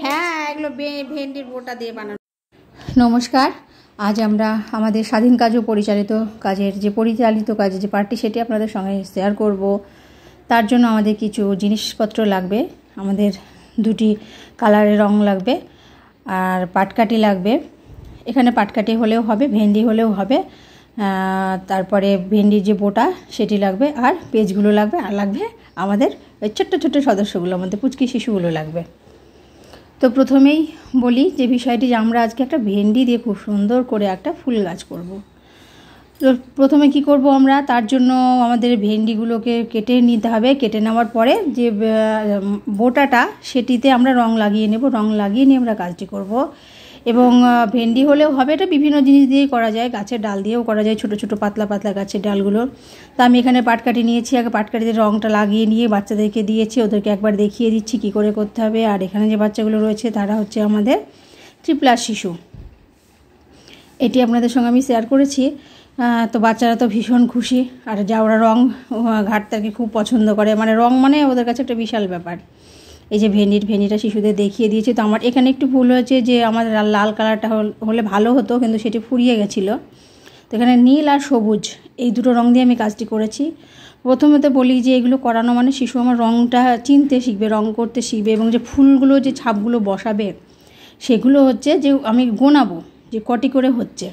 হ্যাঁ, এগুলো ভেন্ডির বোটা দিয়ে বানানো। নমস্কার, আজ আমরা আমাদের স্বাধীন কাজ ও পরিচালিত কাজের যে পার্টটি সেটি আপনাদের সঙ্গে শেয়ার করব। তার জন্য আমাদের কিছু জিনিসপত্র লাগবে। আমাদের দুটি কালারের রং লাগবে আর পাটকাঠি লাগবে। এখানে পাটকাঠি হলেও হবে, ভেন্ডি হলেও হবে। তারপরে ভেন্ডির যে বোটা সেটি লাগবে, আর পেজগুলো লাগবে, আর লাগবে আমাদের ওই ছোট্ট ছোট্ট সদস্যগুলো, আমাদের পুচকি শিশুগুলো লাগবে। তো প্রথমেই বলি যে বিষয়টি, যে আমরা আজকে একটা ভেন্ডি দিয়ে খুব সুন্দর করে একটা ফুল গাছ করব। তো প্রথমে কি করব আমরা, তার জন্য আমাদের ভেন্ডিগুলোকে কেটে নিতে হবে। কেটে নেওয়ার পরে যে বোটাটা সেটিতে আমরা রং লাগিয়ে নেব। রং লাগিয়ে নিয়ে আমরা কাজটি করব। এবং ভেন্ডি হলেও হবে, এটা বিভিন্ন জিনিস দিয়েই করা যায়, গাছের ডাল দিয়েও করা যায়, ছোটো ছোটো পাতলা পাতলা গাছের ডালগুলো। তা আমি এখানে পাটকাঠি নিয়েছি, আগে পাটকাঠিতে রংটা লাগিয়ে নিয়ে বাচ্চাদেরকে দিয়েছি, ওদেরকে একবার দেখিয়ে দিচ্ছি কী করে করতে হবে। আর এখানে যে বাচ্চাগুলো রয়েছে তারা হচ্ছে আমাদের 3+ শিশু। এটি আপনাদের সঙ্গে আমি শেয়ার করেছি। তো বাচ্চারা তো ভীষণ খুশি, আর যা ওরা রং ঘাটটাকে খুব পছন্দ করে, মানে রং মানে ওদের কাছে একটা বিশাল ব্যাপার। এই যে ভেন্ডিটা শিশুদের দেখিয়ে দিয়েছি। তো আমার এখানে একটু ভুল হয়েছে, যে আমাদের লাল কালারটা হলে ভালো হতো, কিন্তু সেটি ফুরিয়ে গেছিলো। তো এখানে নীল আর সবুজ এই দুটো রং দিয়ে আমি কাজটি করেছি। প্রথমে তো বলি যে এগুলো করানো মানে শিশু আমার রংটা চিনতে শিখবে, রং করতে শিখবে, এবং যে ফুলগুলো যে ছাপগুলো বসাবে সেগুলো হচ্ছে যে আমি গোনাবো যে কটি করে হচ্ছে।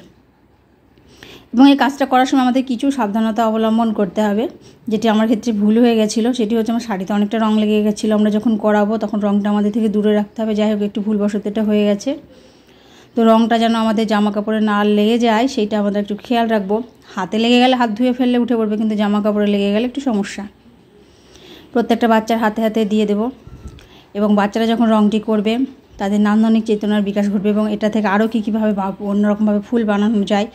এবং এই কাজটা করার সময় আমাদের কিছু সাবধানতা অবলম্বন করতে হবে, যেটি আমার ক্ষেত্রে ভুল হয়ে গেছিলো। সেটি হচ্ছে আমার শাড়িতে অনেকটা রং লেগে গেছিলো। আমরা যখন করাবো তখন রংটা আমাদের থেকে দূরে রাখতে হবে। যাই হোক, একটু ভুলবশত এটা হয়ে গেছে। তো রংটা যেন আমাদের জামা কাপড়ে না লেগে যায় সেইটা আমাদের একটু খেয়াল রাখবো। হাতে লেগে গেলে হাত ধুয়ে ফেললে উঠে পড়বে, কিন্তু জামা কাপড়ে লেগে গেলে একটু সমস্যা। প্রত্যেকটা বাচ্চার হাতে হাতে দিয়ে দেব। এবং বাচ্চারা যখন রংটি করবে তাদের নান্দনিক চেতনার বিকাশ ঘটবে, এবং এটা থেকে আরও কীভাবে অন্যরকমভাবে ফুল বানানো যায়।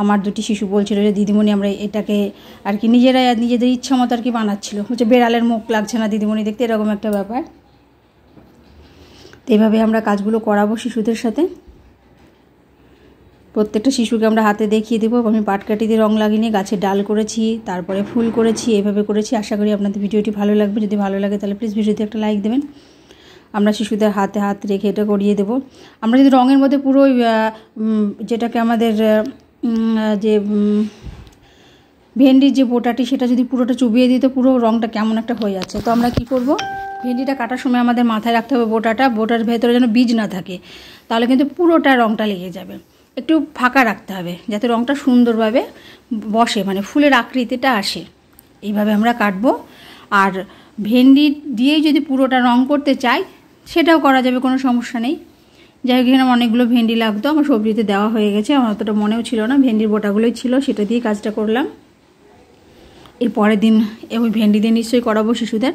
আমার দুটি শিশু বলছিল যে দিদিমণি আমরা এটাকে আর কি নিজেদের ইচ্ছা মতো আর কি বানাচ্ছিল, হচ্ছে বেড়ালের মুখ লাগছে না দিদিমণি দেখতে, এরকম একটা ব্যাপার। তো এইভাবে আমরা কাজগুলো করাবো শিশুদের সাথে। প্রত্যেকটা শিশুকে আমরা হাতে দেখিয়ে দেবো। আমি পাটকাঠি দিয়ে রং লাগিয়ে নিয়ে গাছের ডাল করেছি, তারপরে ফুল করেছি, এইভাবে করেছি। আশা করি আপনাদের ভিডিওটি ভালো লাগবে। যদি ভালো লাগে তাহলে প্লিজ ভিডিওতে একটা লাইক দেবেন। আমরা শিশুদের হাতে হাত রেখে এটা করিয়ে দেব। আমরা যদি রঙের মধ্যে পুরো যেটাকে আমাদের যে ভেন্ডির যে বোটাটি সেটা যদি পুরোটা চুবিয়ে দিই তো পুরো রঙটা কেমন একটা হয়ে যাচ্ছে। তো আমরা কি করব, ভেন্ডিটা কাটার সময় আমাদের মাথায় রাখতে হবে বোটার ভেতরে যেন বীজ না থাকে, তাহলে কিন্তু পুরোটা রঙটা লেগে যাবে। একটু ফাঁকা রাখতে হবে যাতে রঙটা সুন্দরভাবে বসে, মানে ফুলের আকৃতিটা আসে। এইভাবে আমরা কাটবো। আর ভেন্ডি দিয়েই যদি পুরোটা রং করতে চাই সেটাও করা যাবে, কোনো সমস্যা নেই। যাই হোক, এখানে অনেকগুলো ভেন্ডি লাগতো, আমার সবজিতে দেওয়া হয়ে গেছে, আমার অতটা মনেও ছিল না, ভেন্ডির বোটাগুলোই ছিল, সেটা দিয়ে কাজটা করলাম। এর পরের দিন ওই ভেন্ডি দিয়ে নিশ্চয়ই করাবো শিশুদের।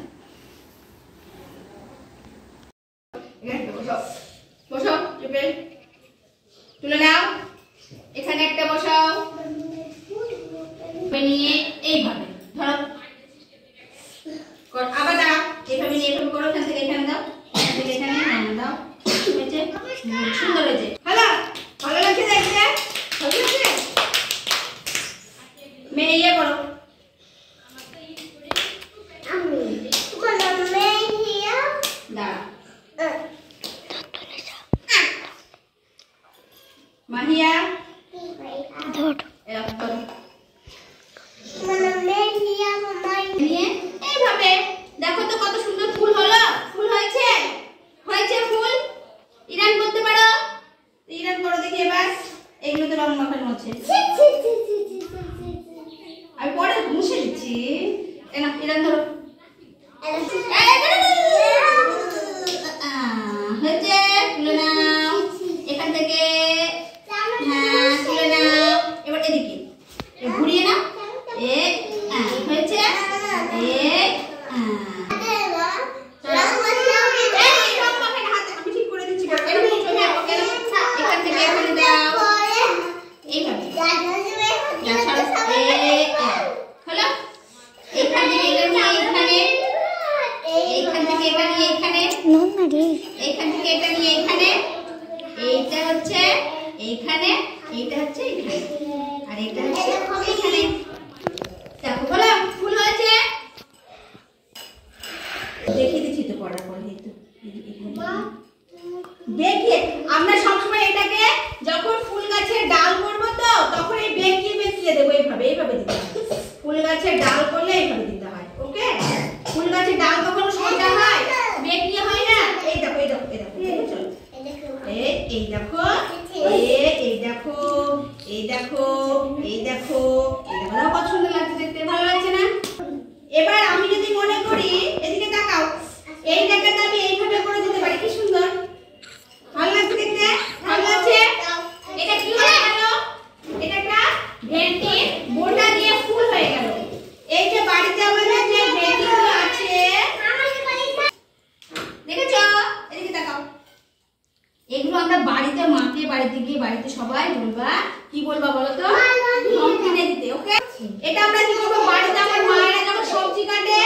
তুলে নাও, এখানে একটা বসাও, নিয়ে এইভাবে ধরো, আবার দাঁড়াও, এইভাবে নিয়ে এরকম করো, এখান থেকে এখানে দাও, এখান থেকে এখানে দাও, সুন্দর হয়েছে। ভালো ভালো লাগছে দেখতে, ভালো লাগছে। মেয়ে ইয়ে করো, মাহিয়া এইভাবে দেখো তো কত সুন্দর ফুল হলো, ফুল হয়েছে, ফুল। ইরান করতে পারো, ইরান করো দেখি এবার। এগুলো তো রং মাখানো হচ্ছে, আমি পরে মুছে দিচ্ছি। ইরান ধরো, হয়েছে, তুলে নাও এখান থেকে। হ্যাঁ, তুলে নাও, এবার এদিকে ঘুরিয়ে নাও। হয়েছে, ঠিক করে দিচ্ছি। এখান থেকে এখানে দাও, এইভাবে হলো। এখান থেকে এটা নিয়ে এখানে, এইখান থেকে এটা নিয়ে এখানে, এইখান থেকে এটা নিয়ে এখানে, এইটা হচ্ছে এইখানে, এইটা হচ্ছে এখানে, আর এটা হচ্ছে এখানে। দেখো বলো ফুল হয়েছে, দেখিয়ে দিচ্ছি তো পড়ার পরে। বেঁকিয়ে আমরা সবসময় এটাকে যখন ফুল গাছের ডাল করবো তো তখন এই বেঁকিয়ে বেঁকিয়ে দেবো, এইভাবে এইভাবে দিতে হয়। ফুল গাছের ডাল করলে এইভাবে দিতে হয়। ওকে, ফুল গাছের ডাল কখনো সোজা হয়, বেঁকিয়ে হয় না। এই দেখো এই দেখো এই দেখো, এই দেখো এই দেখো এই দেখো এই দেখো এই দেখো, কত সুন্দর লাগছে দেখতে, ভালো লাগছে না? এবার আমি যদি মনে করি, এদিকে তাকাও, এই জায়গাটা আমি এইভাবে করে দিতে পারি, কি সুন্দর, ভালো লাগছে দেখতে, ভালো লাগছে। এটা কি হয়ে গেল? এটা একটা ভেন্ডির বোটা দিয়ে ফুল হয়ে গেল। এই যে বাড়িতে আমাদের যে ভেন্ডিগুলো আছে, দেখেছো? এদিকে তাকাও, এগুলো আমরা বাড়িতে মাকে বাড়িতে গিয়ে বাড়িতে সবাই বলবা, কি বলবা বলো তো, রং কিনে দিতে। ওকে, এটা আমরা কি করবো, বাড়িতে আমার মায়েরা যখন সবজি কাটে,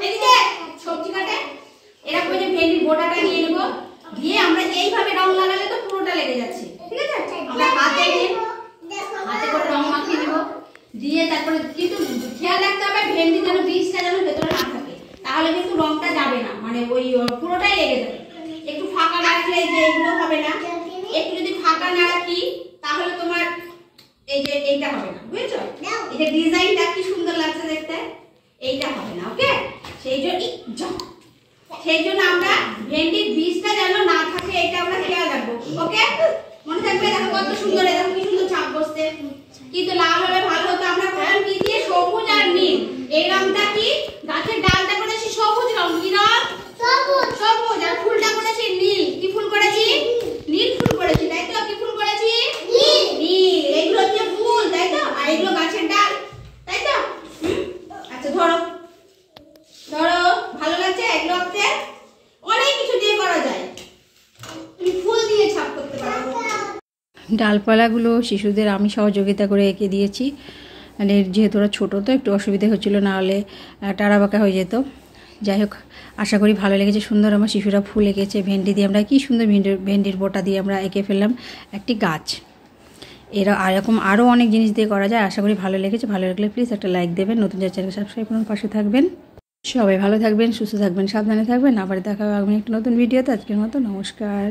এদিকে সবজি কাটে, এরকম যে ভেন্ডির বোটাটা নিয়ে নেবো, দিয়ে আমরা এইভাবে রং লাগালে তো পুরোটা লেগে যাচ্ছে, ঠিক আছে? আমরা হাতে করে রং মাখিয়ে নেবো, দিয়ে তারপরে কিন্তু খেয়াল রাখতে হবে ভেন্ডি যেন বীজটা যেন ভেতরে না থাকে, তাহলে কিন্তু রংটা যাবে না, মানে ওই পুরোটাই লেগে যাবে। একটু ফাঁকা রাখলে যে এগুলো হবে না, একটু যদি ফাঁকা না রাখি তাহলে তোমার এই যে এইটা হবে না, বুঝেছো? এই যে ডিজাইনটা কি সুন্দর লাগছে দেখতে, এইটা হবে না। ওকে, সেই জন্য আমরা ভেন্ডির বীজটা যেন না থাকে এটা আমরা খেয়াল রাখবো। ওকে, মনে থাকবে। দেখো কত সুন্দর, দেখো কি সুন্দর ছাপ বসছে, কিন্তু লাল হলে ভালো হতো। আমরা করলাম কি দিয়ে, সবুজ আর নীল। এই রংটা কি, গাছের ডালটা করেছি সবুজ রং, কি রং? সবুজ। সবুজ। আর ফুলটা করেছি নীল। কি ফুল করেছি? নীল ফুল করেছি, তাই তো? কি ফুল করেছি? নীল। নীল। এগুলো হচ্ছে ফুল, তাই তো? আর এগুলো গাছের ডাল, তাই তো? আচ্ছা ধরো ধরো, ভালো লাগছে? এগুলো হচ্ছে অনেক কিছু দিয়ে করা যায়, তুমি ফুল দিয়ে ছাপ করতে পারো। ডালপালাগুলো শিশুদের আমি সহযোগিতা করে এঁকে দিয়েছি, মানে যেহেতু ওরা ছোটো তো একটু অসুবিধা হচ্ছিলো, না হলে টাড়াবাঁকা হয়ে যেত। যাই হোক, আশা করি ভালো লেগেছে। সুন্দর আমার শিশুরা ফুল এঁকেছে, ভেন্ডি দিয়ে আমরা কি সুন্দর ভেন্ডির বোটা দিয়ে আমরা এঁকে ফেললাম একটি গাছ। এরকম আরও অনেক জিনিস দিয়ে করা যায়। আশা করি ভালো লেগেছে। ভালো লাগলে প্লিজ একটা লাইক দেবেন, নতুন চ্যানেল সাবস্ক্রাইব করুন, পাশে থাকবেন। সবাই ভালো থাকবেন, সুস্থ থাকবেন, সাবধানে থাকবেন। আবার দেখা হবে আগামী একটা নতুন ভিডিওতে। আজকের মতো নমস্কার।